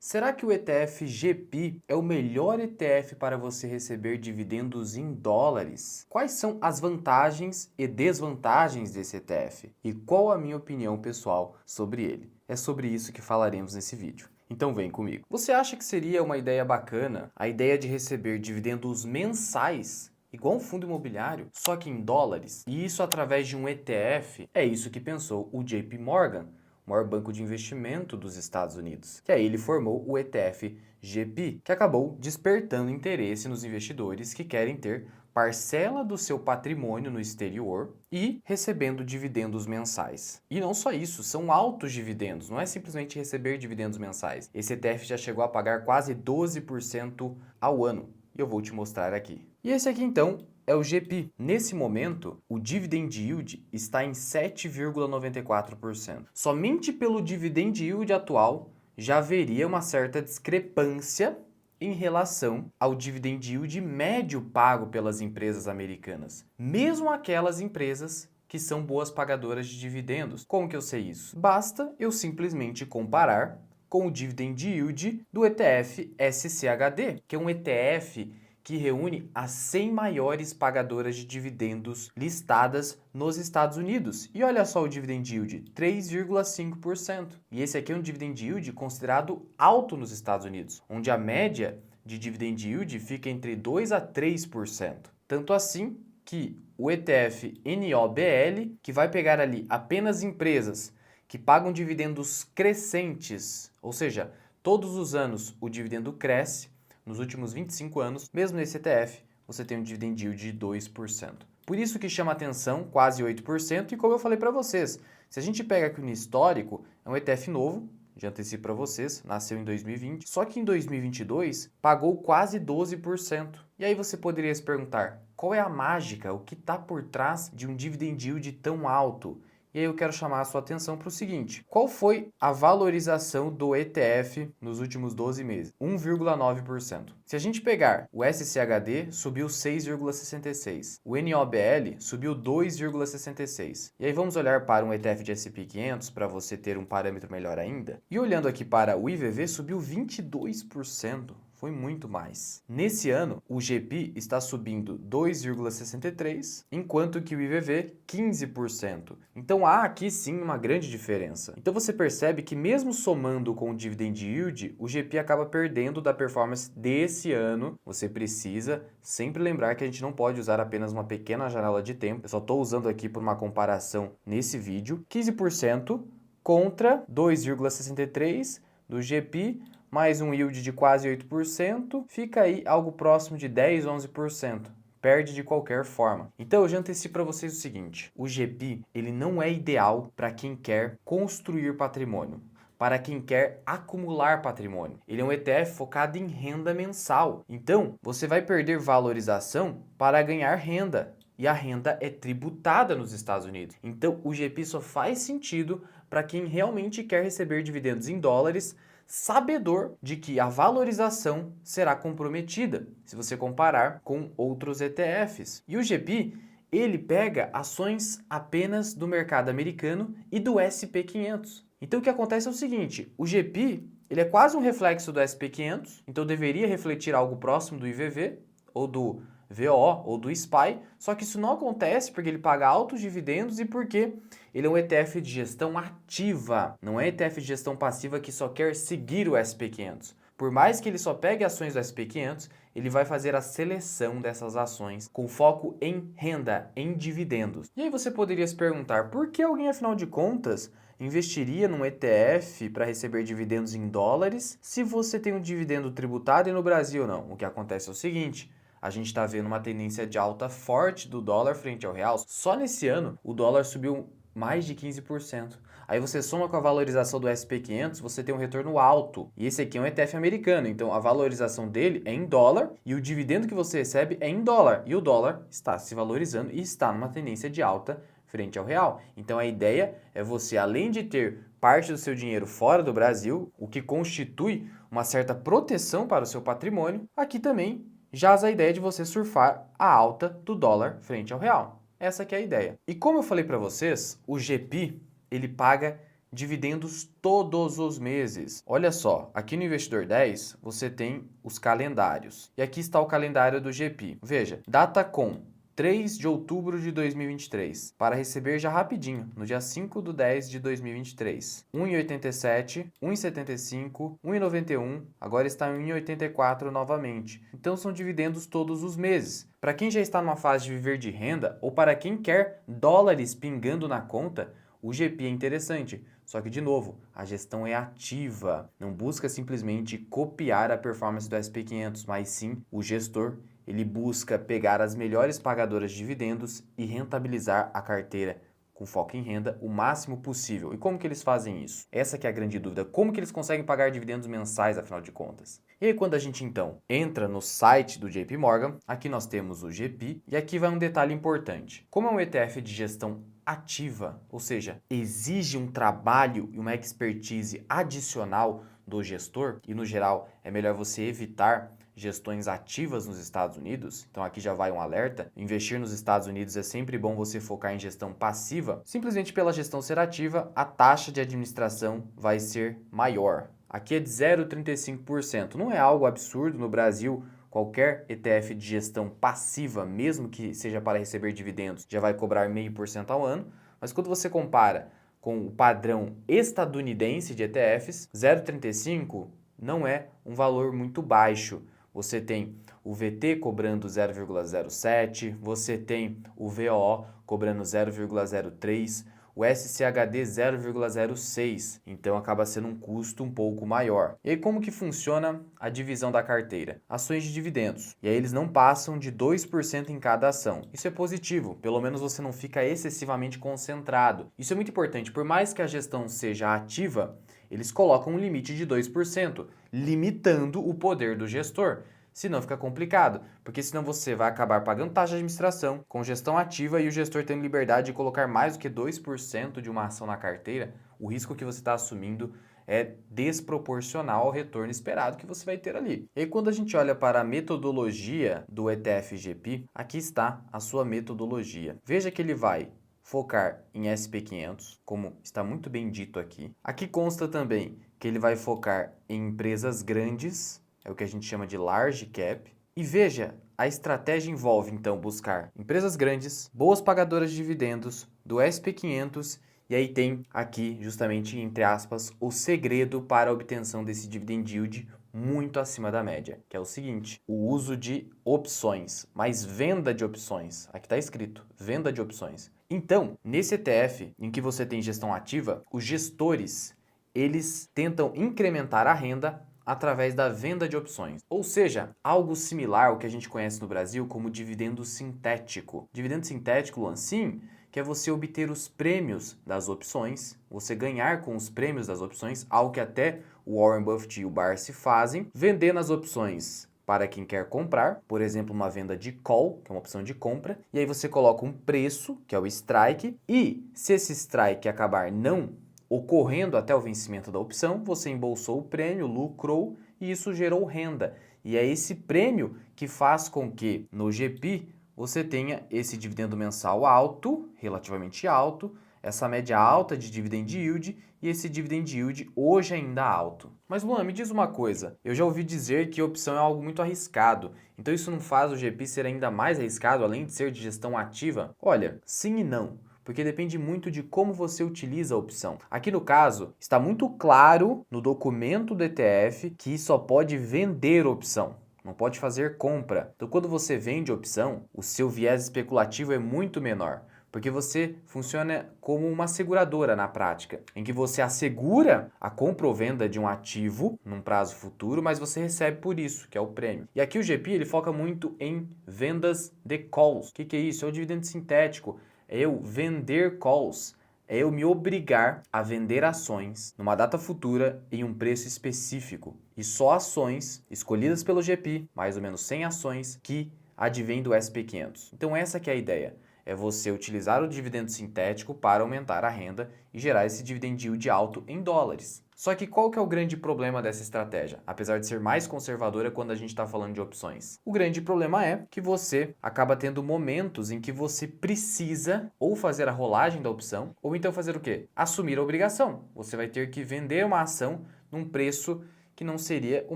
Será que o ETF GPI é o melhor ETF para você receber dividendos em dólares? Quais são as vantagens e desvantagens desse ETF? E qual a minha opinião pessoal sobre ele? É sobre isso que falaremos nesse vídeo. Então vem comigo. Você acha que seria uma ideia bacana a ideia de receber dividendos mensais igual um fundo imobiliário, só que em dólares? E isso através de um ETF? É isso que pensou o JP Morgan, o maior banco de investimento dos Estados Unidos. Que aí ele formou o ETF GPI, que acabou despertando interesse nos investidores que querem ter parcela do seu patrimônio no exterior e recebendo dividendos mensais. E não só isso, são altos dividendos, não é simplesmente receber dividendos mensais. Esse ETF já chegou a pagar quase 12% ao ano. E eu vou te mostrar aqui. E esse aqui então é o GPI. Nesse momento, o dividend yield está em 7,94%. Somente pelo dividend yield atual já haveria uma certa discrepância em relação ao dividend yield médio pago pelas empresas americanas, mesmo aquelas empresas que são boas pagadoras de dividendos. Como que eu sei isso? Basta eu simplesmente comparar com o dividend yield do ETF SCHD, que é um ETF que reúne as 100 maiores pagadoras de dividendos listadas nos Estados Unidos. E olha só o dividend yield, 3,5%. E esse aqui é um dividend yield considerado alto nos Estados Unidos, onde a média de dividend yield fica entre 2 a 3%. Tanto assim que o ETF NOBL, que vai pegar ali apenas empresas que pagam dividendos crescentes, ou seja, todos os anos o dividendo cresce. Nos últimos 25 anos, mesmo nesse ETF, você tem um dividend yield de 2%. Por isso que chama atenção, quase 8%, e como eu falei para vocês, se a gente pega aqui no histórico, é um ETF novo, já antecipo para vocês, nasceu em 2020, só que em 2022 pagou quase 12%. E aí você poderia se perguntar, qual é a mágica, o que está por trás de um dividend yield tão alto? E aí eu quero chamar a sua atenção para o seguinte, qual foi a valorização do ETF nos últimos 12 meses? 1,9%. Se a gente pegar o SCHD, subiu 6,66%. O NOBL subiu 2,66%. E aí vamos olhar para um ETF de S&P 500 para você ter um parâmetro melhor ainda. E olhando aqui para o IVV, subiu 22%. Foi muito mais. Nesse ano, o GPI está subindo 2,63%, enquanto que o IVV 15%. Então há aqui sim uma grande diferença. Então você percebe que mesmo somando com o dividend yield, o GPI acaba perdendo da performance desse ano. Você precisa sempre lembrar que a gente não pode usar apenas uma pequena janela de tempo. Eu só estou usando aqui por uma comparação nesse vídeo. 15% contra 2,63% do GPI, mais um yield de quase 8%, fica aí algo próximo de 10, 11%. Perde de qualquer forma. Então eu já antecipo para vocês o seguinte, o GPI ele não é ideal para quem quer construir patrimônio, para quem quer acumular patrimônio. Ele é um ETF focado em renda mensal. Então você vai perder valorização para ganhar renda. E a renda é tributada nos Estados Unidos. Então o GPI só faz sentido para quem realmente quer receber dividendos em dólares, sabedor de que a valorização será comprometida, se você comparar com outros ETFs. E o GPI, ele pega ações apenas do mercado americano e do SP 500. Então o que acontece é o seguinte, o GPI, ele é quase um reflexo do SP 500, então deveria refletir algo próximo do IVV ou do VO ou do SPY, só que isso não acontece porque ele paga altos dividendos e porque ele é um ETF de gestão ativa, não é ETF de gestão passiva que só quer seguir o SP500. Por mais que ele só pegue ações do SP500, ele vai fazer a seleção dessas ações com foco em renda, em dividendos. E aí você poderia se perguntar, por que alguém, afinal de contas, investiria num ETF para receber dividendos em dólares se você tem um dividendo tributado e no Brasil não? O que acontece é o seguinte, a gente está vendo uma tendência de alta forte do dólar frente ao real. Só nesse ano, o dólar subiu mais de 15%. Aí você soma com a valorização do SP500, você tem um retorno alto. E esse aqui é um ETF americano, então a valorização dele é em dólar e o dividendo que você recebe é em dólar. E o dólar está se valorizando e está numa tendência de alta frente ao real. Então a ideia é você, além de ter parte do seu dinheiro fora do Brasil, o que constitui uma certa proteção para o seu patrimônio, aqui também jaz a ideia de você surfar a alta do dólar frente ao real. Essa que é a ideia. E como eu falei para vocês, o GPI, ele paga dividendos todos os meses. Olha só, aqui no Investidor 10 você tem os calendários. E aqui está o calendário do GP. Veja, data com 3 de outubro de 2023, para receber já rapidinho, no dia 5/10 de 2023. 1,87, 1,75, 1,91, agora está em 1,84 novamente. Então são dividendos todos os meses. Para quem já está numa fase de viver de renda ou para quem quer dólares pingando na conta, o GP é interessante. Só que, de novo, a gestão é ativa. Não busca simplesmente copiar a performance do SP500, mas sim o gestor. Ele busca pegar as melhores pagadoras de dividendos e rentabilizar a carteira com foco em renda o máximo possível. E como que eles fazem isso? Essa que é a grande dúvida. Como que eles conseguem pagar dividendos mensais, afinal de contas? E aí, quando a gente, então, entra no site do JP Morgan, aqui nós temos o GP, e aqui vai um detalhe importante. Como é um ETF de gestão ativa, ou seja, exige um trabalho e uma expertise adicional do gestor, e no geral é melhor você evitar gestões ativas nos Estados Unidos, então aqui já vai um alerta, investir nos Estados Unidos é sempre bom você focar em gestão passiva, simplesmente pela gestão ser ativa, a taxa de administração vai ser maior. Aqui é de 0,35%, não é algo absurdo no Brasil. Qualquer ETF de gestão passiva, mesmo que seja para receber dividendos, já vai cobrar 0,5% ao ano, mas quando você compara com o padrão estadunidense de ETFs, 0,35% não é um valor muito baixo. Você tem o VT cobrando 0,07, você tem o VOO cobrando 0,03, o SCHD 0,06, então acaba sendo um custo um pouco maior. E aí como que funciona a divisão da carteira? Ações de dividendos, e aí eles não passam de 2% em cada ação. Isso é positivo, pelo menos você não fica excessivamente concentrado. Isso é muito importante, por mais que a gestão seja ativa, eles colocam um limite de 2%, limitando o poder do gestor. Senão fica complicado, porque senão você vai acabar pagando taxa de administração, com gestão ativa e o gestor tendo liberdade de colocar mais do que 2% de uma ação na carteira, o risco que você está assumindo é desproporcional ao retorno esperado que você vai ter ali. E aí, quando a gente olha para a metodologia do ETF GP, aqui está a sua metodologia. Veja que ele vai focar em SP500, como está muito bem dito aqui. Aqui consta também que ele vai focar em empresas grandes, é o que a gente chama de large cap. E veja, a estratégia envolve então buscar empresas grandes, boas pagadoras de dividendos, do SP500, e aí tem aqui justamente, entre aspas, o segredo para a obtenção desse dividend yield muito acima da média, que é o seguinte: o uso de opções, mais venda de opções. Aqui está escrito, venda de opções. Então, nesse ETF em que você tem gestão ativa, os gestores, eles tentam incrementar a renda através da venda de opções. Ou seja, algo similar ao que a gente conhece no Brasil como dividendo sintético. Dividendo sintético, Luan, sim, que é você obter os prêmios das opções, você ganhar com os prêmios das opções, algo que até o Warren Buffett e o Barsi fazem, vendendo as opções para quem quer comprar, por exemplo, uma venda de call, que é uma opção de compra, e aí você coloca um preço, que é o strike, e se esse strike acabar não ocorrendo até o vencimento da opção, você embolsou o prêmio, lucrou e isso gerou renda. E é esse prêmio que faz com que no GP você tenha esse dividendo mensal alto, relativamente alto, essa média alta de dividend yield e esse dividend yield hoje ainda alto. Mas Luan, me diz uma coisa, eu já ouvi dizer que opção é algo muito arriscado, então isso não faz o GP ser ainda mais arriscado além de ser de gestão ativa? Olha, sim e não, porque depende muito de como você utiliza a opção. Aqui no caso, está muito claro no documento do ETF que só pode vender opção, não pode fazer compra. Então, quando você vende opção, o seu viés especulativo é muito menor, porque você funciona como uma seguradora na prática, em que você assegura a compra ou venda de um ativo num prazo futuro, mas você recebe por isso, que é o prêmio. E aqui o GP ele foca muito em vendas de calls. O que é isso? É o dividendo sintético. É eu vender calls, é eu me obrigar a vender ações numa data futura em um preço específico. E só ações escolhidas pelo GP, mais ou menos 100 ações, que advêm do SP500. Então essa que é a ideia, é você utilizar o dividendo sintético para aumentar a renda e gerar esse dividend yield alto em dólares. Só que qual que é o grande problema dessa estratégia? Apesar de ser mais conservadora quando a gente está falando de opções. O grande problema é que você acaba tendo momentos em que você precisa ou fazer a rolagem da opção, ou então fazer o quê? Assumir a obrigação. Você vai ter que vender uma ação num preço que não seria o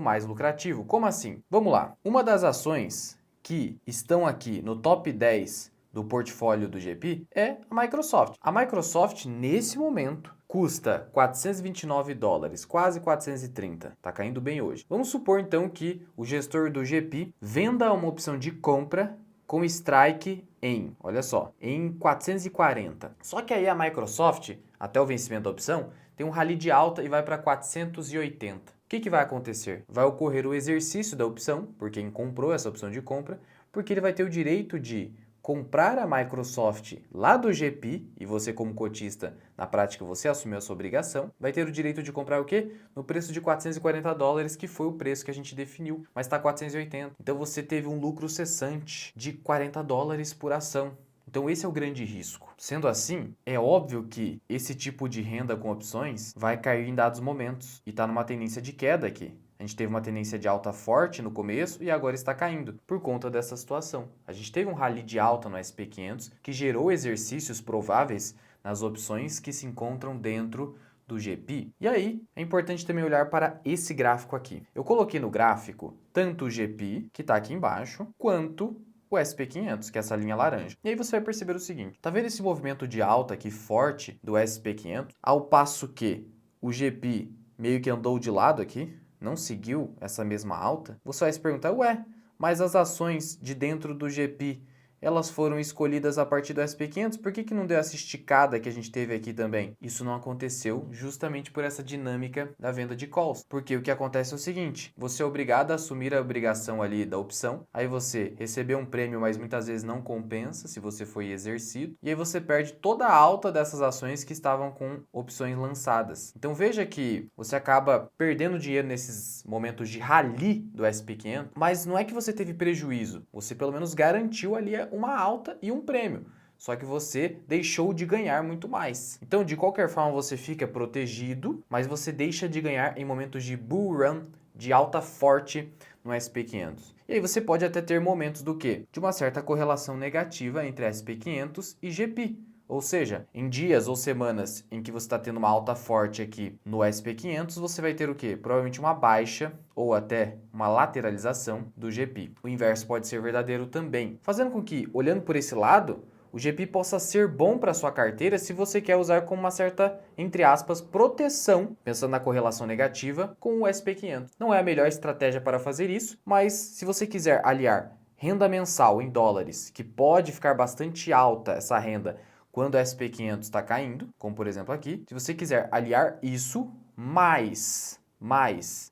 mais lucrativo. Como assim? Vamos lá. Uma das ações que estão aqui no top 10 do portfólio do GP é a Microsoft. A Microsoft, nesse momento, custa $429, quase 430. Tá caindo bem hoje. Vamos supor então que o gestor do GP venda uma opção de compra com strike em, olha só, em 440. Só que aí a Microsoft, até o vencimento da opção, tem um rally de alta e vai para 480. O que vai acontecer? Vai ocorrer o exercício da opção, por quem comprou essa opção de compra, porque ele vai ter o direito de comprar a Microsoft lá do GP, e você como cotista, na prática você assumiu a sua obrigação, vai ter o direito de comprar o quê? No preço de $440, que foi o preço que a gente definiu, mas está 480. Então você teve um lucro cessante de $40 por ação. Então esse é o grande risco. Sendo assim, é óbvio que esse tipo de renda com opções vai cair em dados momentos e está numa tendência de queda aqui. A gente teve uma tendência de alta forte no começo e agora está caindo por conta dessa situação. A gente teve um rally de alta no SP500 que gerou exercícios prováveis nas opções que se encontram dentro do GP. E aí, é importante também olhar para esse gráfico aqui. Eu coloquei no gráfico tanto o GP, que está aqui embaixo, quanto o SP500, que é essa linha laranja. E aí você vai perceber o seguinte, tá vendo esse movimento de alta aqui forte do SP500? Ao passo que o GP meio que andou de lado aqui, não seguiu essa mesma alta, você vai se perguntar, ué, mas as ações de dentro do GP, elas foram escolhidas a partir do SP500, por que não deu essa esticada que a gente teve aqui também? Isso não aconteceu justamente por essa dinâmica da venda de calls, porque o que acontece é o seguinte, você é obrigado a assumir a obrigação ali da opção, aí você recebeu um prêmio, mas muitas vezes não compensa se você foi exercido, e aí você perde toda a alta dessas ações que estavam com opções lançadas. Então veja que você acaba perdendo dinheiro nesses momentos de rally do SP500, mas não é que você teve prejuízo, você pelo menos garantiu ali uma alta e um prêmio. Só que você deixou de ganhar muito mais. Então, de qualquer forma, você fica protegido, mas você deixa de ganhar em momentos de bull run, de alta forte no SP500. E aí você pode até ter momentos do quê? De uma certa correlação negativa entre SP500 e GP. Ou seja, em dias ou semanas em que você está tendo uma alta forte aqui no SP500, você vai ter o quê? Provavelmente uma baixa ou até uma lateralização do GP. O inverso pode ser verdadeiro também, fazendo com que, olhando por esse lado, o GP possa ser bom para sua carteira se você quer usar com uma certa, entre aspas, proteção, pensando na correlação negativa, com o SP500. Não é a melhor estratégia para fazer isso, mas se você quiser aliar renda mensal em dólares, que pode ficar bastante alta essa renda quando o SP500 está caindo, como por exemplo aqui, se você quiser aliar isso mais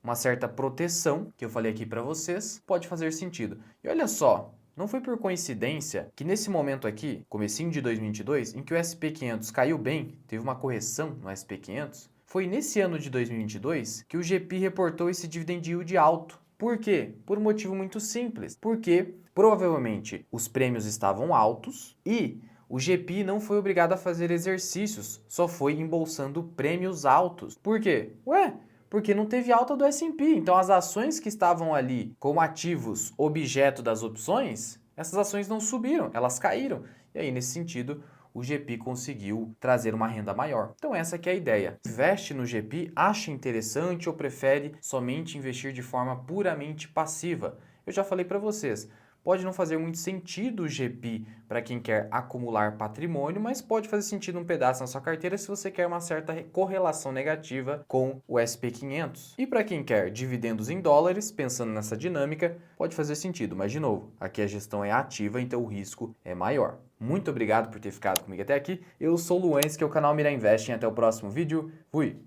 uma certa proteção, que eu falei aqui para vocês, pode fazer sentido. E olha só, não foi por coincidência que nesse momento aqui, comecinho de 2022, em que o SP500 caiu bem, teve uma correção no SP500, foi nesse ano de 2022 que o GP reportou esse dividend yield alto. Por quê? Por um motivo muito simples. Porque provavelmente os prêmios estavam altos e o GP não foi obrigado a fazer exercícios, só foi embolsando prêmios altos. Por quê? Ué, porque não teve alta do S&P. Então as ações que estavam ali como ativos objeto das opções, essas ações não subiram, elas caíram. E aí, nesse sentido, o GP conseguiu trazer uma renda maior. Então essa que é a ideia. Investe no GP, acha interessante ou prefere somente investir de forma puramente passiva? Eu já falei para vocês. Pode não fazer muito sentido o GP para quem quer acumular patrimônio, mas pode fazer sentido um pedaço na sua carteira se você quer uma certa correlação negativa com o SP500. E para quem quer dividendos em dólares, pensando nessa dinâmica, pode fazer sentido, mas de novo, aqui a gestão é ativa, então o risco é maior. Muito obrigado por ter ficado comigo até aqui. Eu sou o Luan, esse que é o canal Mira Investing. Até o próximo vídeo. Fui!